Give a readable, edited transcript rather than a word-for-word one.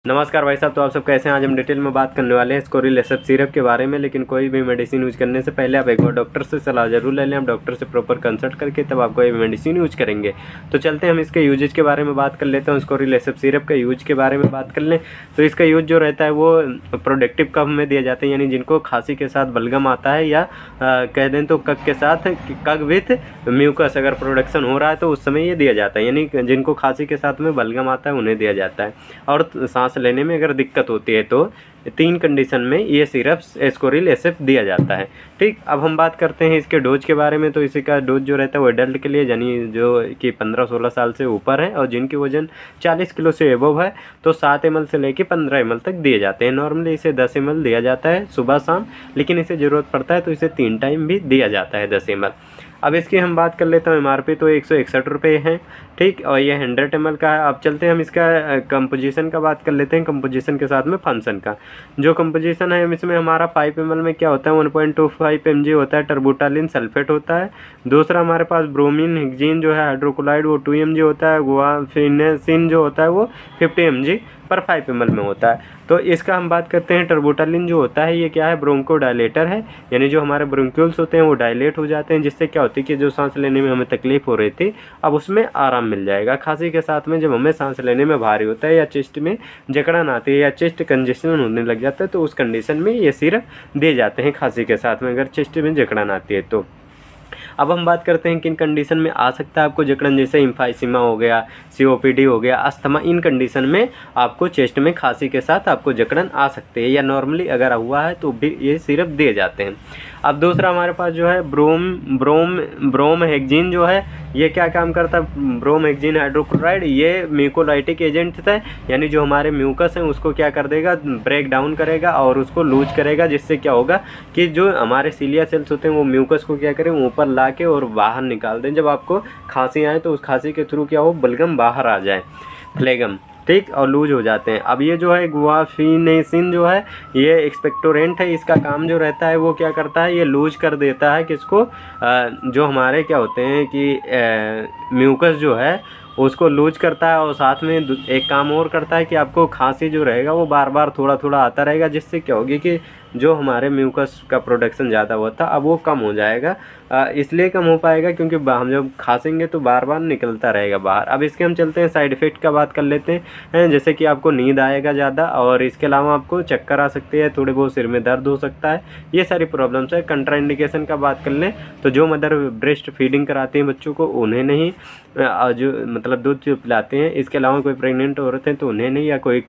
नमस्कार भाई साहब, तो आप सब कैसे हैं। आज हम डिटेल में बात करने वाले हैं स्कोरिल एसएफ सिरप के बारे में। लेकिन कोई भी मेडिसिन यूज करने से पहले आप एक बार डॉक्टर से सलाह जरूर ले लें। आप डॉक्टर से प्रॉपर कंसल्ट करके तब आप कोई भी मेडिसिन यूज करेंगे। तो चलते हैं हम इसके यूजेज के बारे में बात कर लेते हैं। स्कोरिल एसएफ सिरप का यूज के बारे में बात कर लें तो इसका यूज जो रहता है वो प्रोडक्टिव कफ में दिया जाता है, यानी जिनको खांसी के साथ बलगम आता है या कह दें तो कक के साथ कक विथ म्यूकस अगर प्रोडक्शन हो रहा है तो उस समय ये दिया जाता है, यानी जिनको खांसी के साथ में बलगम आता है उन्हें दिया जाता है। और सांस लेने में अगर दिक्कत होती है तो 3 कंडीशन में ये सिरप स्कोरिल एसएफ दिया जाता है। ठीक, अब हम बात करते हैं इसके डोज के बारे में। तो इसी का डोज जो रहता है वो एडल्ट के लिए, यानी जो कि 15-16 साल से ऊपर है और जिनकी वजन 40 किलो से एबव है, तो 7 ml से लेकर 15 ml तक दिए जाते हैं। नॉर्मली इसे 10 ml दिया जाता है सुबह शाम, लेकिन इसे ज़रूरत पड़ता है तो इसे 3 टाइम भी दिया जाता है 10 ml। अब इसकी हम बात कर लेते हैं MRP तो 161 रुपये है। ठीक, और ये 100 ml का है। अब चलते हैं हम इसका कंपोजिशन का बात कर लेते हैं, कंपोजिशन के साथ में फंक्शन का। जो कंपोजिशन है इसमें हमारा 5 ml में क्या होता है 1.25 mg होता है टर्बुटालिन सल्फेट होता है। दूसरा हमारे पास ब्रोमीन हेक्जीन जो है हाइड्रोक्लोराइड वो 2 mg होता है। गुआफिनेसिन जो होता है वो 50 mg पर 5 ml में होता है। तो इसका हम बात करते हैं टर्बुटालिन जो होता है ये क्या है, ब्रोंकोडायलेटर है, यानी जो हमारे ब्रोंक्यूल्स होते हैं वो डायलेट हो जाते हैं, जिससे क्या होती है कि जो सांस लेने में हमें तकलीफ हो रही थी अब उसमें आराम मिल जाएगा। खांसी के साथ में जब हमें सांस लेने में भारी होता है या चेस्ट में जकड़न आती है या चेस्ट कंजेशन होने लग जाता है तो उस कंडीशन में ये सिरप दिए जाते हैं खांसी के साथ में अगर चेस्ट में जकड़न आती है तो। अब हम बात करते हैं किन कंडीशन में आ सकता है आपको जकड़न, जैसे इम्फाइसीमा हो गया, COPD हो गया, अस्थमा। इन कंडीशन में आपको चेस्ट में खांसी के साथ आपको जकड़न आ सकती है, या नॉर्मली अगर हुआ है तो भी ये सिरप दिए जाते हैं। अब दूसरा हमारे पास जो है ब्रोम हेक्जीन जो है ये क्या काम करता है, ब्रोम हेक्जीन हाइड्रोक्लोराइड ये म्यूकोलाइटिक एजेंट है, यानी जो हमारे म्यूकस हैं उसको क्या कर देगा, ब्रेक डाउन करेगा और उसको लूज करेगा, जिससे क्या होगा कि जो हमारे सीलिया सेल्स होते हैं वो म्यूकस को क्या करें ऊपर ला के और बाहर निकाल दें। जब आपको खांसी आए तो उस खांसी के थ्रू क्या हो बलगम बाहर आ जाए, फ्लेगम, ठीक, और लूज हो जाते हैं। अब ये जो है गुआफिनेसिन जो है ये एक्सपेक्टोरेंट है, इसका काम जो रहता है वो क्या करता है ये लूज कर देता है किसको, जो हमारे क्या होते हैं कि म्यूकस जो है उसको लूज करता है, और साथ में एक काम और करता है कि आपको खांसी जो रहेगा वो बार बार थोड़ा थोड़ा आता रहेगा, जिससे क्या होगी कि जो हमारे म्यूकस का प्रोडक्शन ज़्यादा हुआ था अब वो कम हो जाएगा। इसलिए कम हो पाएगा क्योंकि हम जब खांसेंगे तो बार बार निकलता रहेगा बाहर। अब इसके हम चलते हैं साइड इफ़ेक्ट का बात कर लेते हैं, जैसे कि आपको नींद आएगा ज़्यादा और इसके अलावा आपको चक्कर आ सकती है, थोड़े बहुत सिर में दर्द हो सकता है, ये सारी प्रॉब्लम्स है। कंट्राइंडिकेशन का बात कर लें तो जो मदर ब्रेस्ट फीडिंग कराती हैं बच्चों को उन्हें नहीं, जो मतलब दूध जो पिलाते हैं, इसके अलावा कोई प्रेग्नेंट औरत हैं तो उन्हें नहीं, या कोई